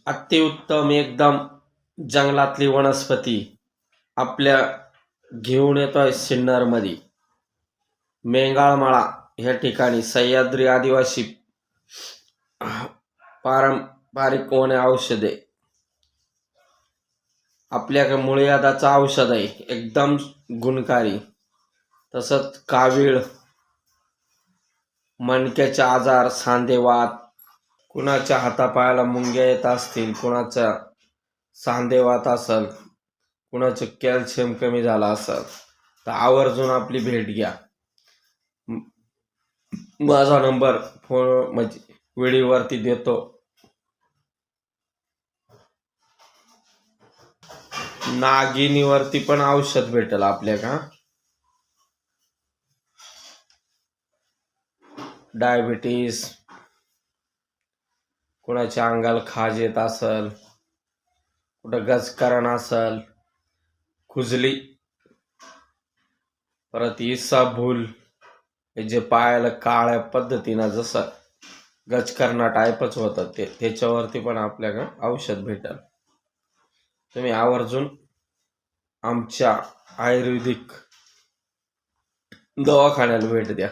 अतिउत्तम एकदम जंगलातली वनस्पती आपल्या घेऊन येतोय सिन्नरमध्ये. मेंगाळमाळा ह्या ठिकाणी सह्याद्री आदिवासी पारंपरिक वने औषधे. आपल्याकडे मुळव्याधाचं औषध आहे, एकदम गुणकारी. तसंच कावीळ, मणक्याचे आजार, सांधेवात, कुणाच्या हातापायाला मुंग्या येत असतील, कुणाचा सांधेवात असेल, कुणाचं कॅल्शियम कमी झालं असेल तर आवर्जून आपली भेट घ्या. माझा नंबर फोन म्हणजे व्हिडिओवरती देतो. नागिनीवरती पण औषध भेटेल आपल्याला. डायबिटीस, कुणाच्या अंगाला खाज येत असेल, कुठं गजकरण असेल, खुजली, परत इसाभूल, जे पायाला काळ्या पद्धतीनं जसं गजकरणा टाईपच होतं त्याच्यावरती पण आपल्याकडे औषध भेटेल. तुम्ही आवर्जून आमच्या आयुर्वेदिक दवाखान्याला भेट द्या.